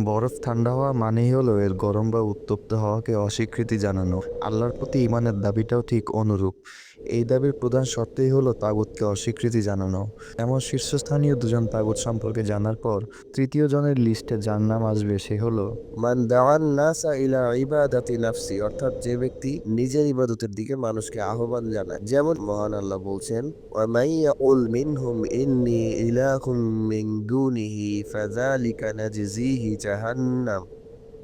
বরফ ঠান্ডা হওয়া মানেই হলো এর গরম বা উত্তপ্ত হওয়াকে অস্বীকৃতি জানানো। আল্লাহর প্রতি ঈমানের দাবিটাও ঠিক অনুরূপ। এই দাবির প্রধান শর্তই হলো তাগুতকে অস্বীকৃতি জানানো। এমন শীর্ষস্থানীয় দুজন তাগুত সম্পর্কে জানার পর তৃতীয় জনের লিস্টে যার নাম আসবে সে হলো মান দাওয়ান নাসা ইলা ইবাদাতি নাফসি, অর্থাৎ যে ব্যক্তি নিজের ইবাদতের দিকে মানুষকে আহ্বান জানায়। যেমন মহান আল্লাহ বলছেন, ওয়া মাইয়াকুল মিনহুম ইন্নী ইলাহুম মিন দুনিহি ফাযালিকা নাজজিহি জাহান্নাম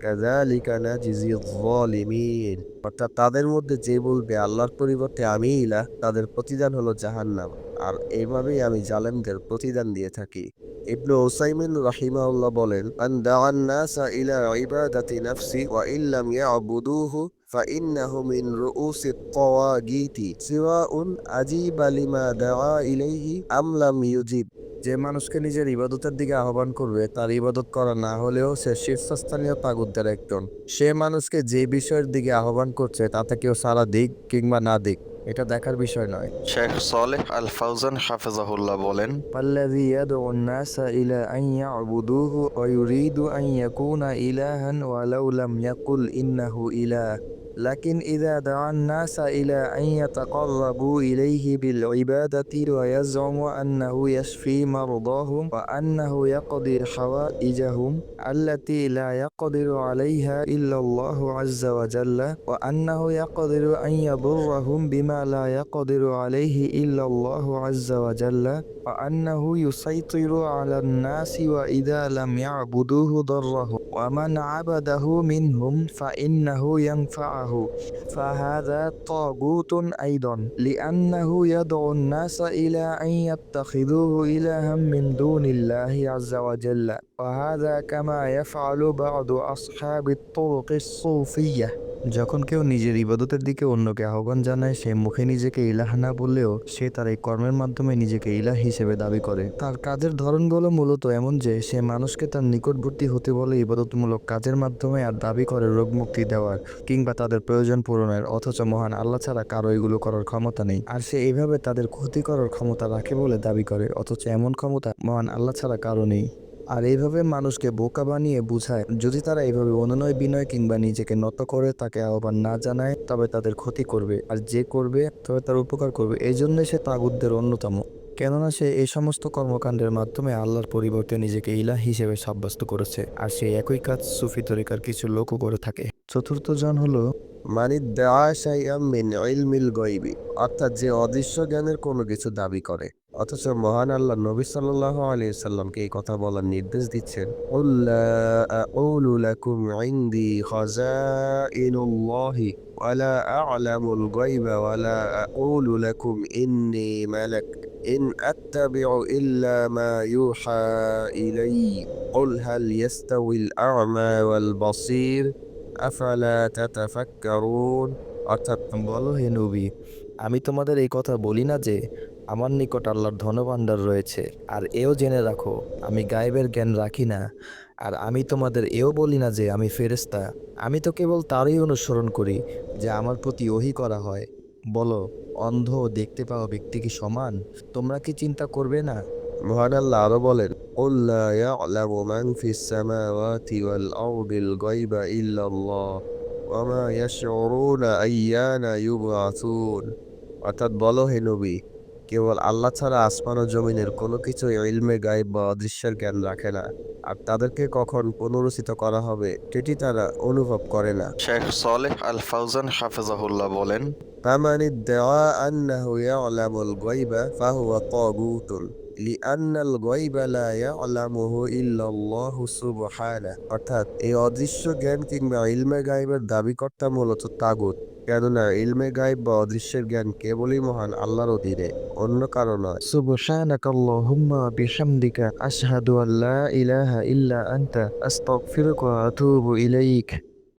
কাযালিকা নাজজিয যালিমিন। অর্থাৎ তাদের মধ্যে যে বলবে আল্লাহর পরিবর্তে আমি ইলাহ, তাদের প্রতিদান হলো জাহান্নাম, আর এইভাবেই আমি জালেমদের প্রতিদান দিয়ে থাকি। ইবনু উসাইমিন রাহিমাহুল্লাহ বলেন, মান দাআন নাসা ইলা ইবাদাতি নাফসি ওয়া ইল্লাম ইয়াবুদুহু ফাইন্নাহু মিন রুউসিত তাওয়াগীতি সিওয়াউন আজিবা লিমা দাআ ইলাইহি আম লাম ইউজিব। যে মানুষকে নিজের ইবাদতের দিকে আহ্বান করবে তার ইবাদত করা না হলেও সে শীর্ষস্থানীয় তাগুতদের একজন। সে মানুষকে যে বিষয়ের দিকে আহ্বান করছে তাতে কেউ সাড়া দিক কিংবা না দিক, এটা দেখার বিষয় নয়। শেখ সালেহ আল ফাউজান হাফেজাহুল্লাহ বলেন, فالذي يدعو الناس إلى أن يعبدوه ويريد أن يكون إلها ولو لم يقل إنه إله، لكن إذا دعا الناس إلى أن يتقربوا إليه بالعبادة ويزعم أنه يشفي مرضاهم وأنه يقضي حوائجهم التي لا يقدر عليها إلا الله عز وجل وأنه يقدر أن يضرهم بما لا يقدر عليه إلا الله عز وجل وأنه يسيطر على الناس وإذا لم يعبدوه ضره ومن عبده منهم فإنه ينفعه، فهذا طاغوت أيضا لأنه يدعو الناس إلى أن يتخذوه إلها من دون الله عز وجل، وهذا كما يفعل بعض أصحاب الطرق الصوفية। যখন কেউ নিজের ইবাদতের দিকে অন্যকে আহ্বান জানায় সে মুখে নিজেকে ইলাহ না বললেও সে তার এই কর্মের মাধ্যমে নিজেকে ইলাহ হিসেবে দাবি করে। তার কাজের ধরনগুলো মূলত এমন যে সে মানুষকে তার নিকটবর্তী হতে বলে ইবাদতমূলক কাজের মাধ্যমে আর দাবি করে রোগ মুক্তি দেওয়ার কিংবা তাদের প্রয়োজন পূরণের, অথচ মহান আল্লাহ ছাড়া কারো এগুলো করার ক্ষমতা নেই। আর সে এইভাবে তাদের ক্ষতি করার ক্ষমতা রাখে বলে দাবি করে, অথচ এমন ক্ষমতা মহান আল্লাহ ছাড়া কারো নেই। আর এইভাবে মানুষকে বোকা বানিয়ে বুঝায় যদি তারা এইভাবে অনুনয় বিনয় কিংবা নিজেকে নত করে তাকে আহ্বান না জানায় তবে তাদের ক্ষতি করবে, আর যে করবে তবে তার উপকার করবে। এই জন্য সে তাগুতদের অন্যতম, কেননা সে এই সমস্ত কর্মকাণ্ডের মাধ্যমে আল্লাহর পরিবর্তে নিজেকে ইলাহ হিসেবে সাব্যস্ত করেছে। আর সেই একই কাজ সুফি তরিকার কিছু লোকও করে থাকে। চতুর্থ জন হলো মানি দেওয়া শাইআম মিন ইলমিল গায়বি, অর্থাৎ যে অদৃশ্য জ্ঞানের কোনো কিছু দাবি করে, অথচ মহান আল্লাহ নবী সাল্লাল্লাহু আলাইহি সাল্লামকে এই কথা বলার নির্দেশ দিচ্ছেন। কুল লা আকুলু লাকুম ইনদি খাযাইনুল্লাহি ওয়ালা আ'লামুল গায়বা ওয়ালা আকুলু লাকুম ইন্নী মালাক ইন আত্তাবিউ ইল্লা মা ইউহা ইলাইয়া কুল হাল ইয়াস্তাউিল আ'মা ওয়াল বাসীর আফালা তাতাফাক্কারুন। অর্থাৎ বলো হে নবী, আমি তোমাদের এই কথা বলি না যে আমার নিকট আল্লাহর ধনভাণ্ডার রয়েছে, আর এও জেনে রাখো আমি গায়েবের জ্ঞান রাখি না। আর আমি তোমাদের এও বলি না যে আমি ফেরেশতা, আমি তো কেবল তারই অনুসরণ করি যে আমার প্রতি ওহী করা হয়। বলো, অন্ধ ও দেখতে পাওয়া ব্যক্তি কি সমান? তোমরা কি চিন্তা করবে না? মহান আল্লাহ আরো বলেন, قُل لَّا يَعْلَمُ مَن فِي السَّمَاوَاتِ وَالْأَرْضِ الْغَيْبَ إِلَّا اللَّهُ وَمَا يَشْعُرُونَ أَيَّانَ يُبْعَثُونَ। অর্থাৎ বলো হে নবী, কেবল আল্লাহ ছাড়া আসমান ও জমিনের কোনো কিছু ইলমে গায়ব বা অদৃশ্যের জ্ঞান রাখে না, আর তাদেরকে কখন পুনরুত্থিত করা হবে সেটি তারা অনুভব করে না। শেখ সালেহ আল ফাউজান হাফেজাহুল্লাহ বলেন, فمن ادعى أنه يعلم الغيب فهو طاغوت لأن الغيب لا يعلمه إلا الله سبحانه। অর্থাৎ এই অদৃশ্য জ্ঞান কিংবা ইলমে গায়বের দাবিকর্তা মূলত তাগুত, কেননা ইলমে গায়ব বা অদৃশ্যের জ্ঞান কেবলই মহান আল্লাহর অধীনে, অন্য কারো নয়। সুবহানাকাল্লাহুম্মা বিহামদিকা আশহাদু আল্লা ইলাহা ইল্লা আনতা আস্তাগফিরুকা ওয়া আতুবু ইলাইক।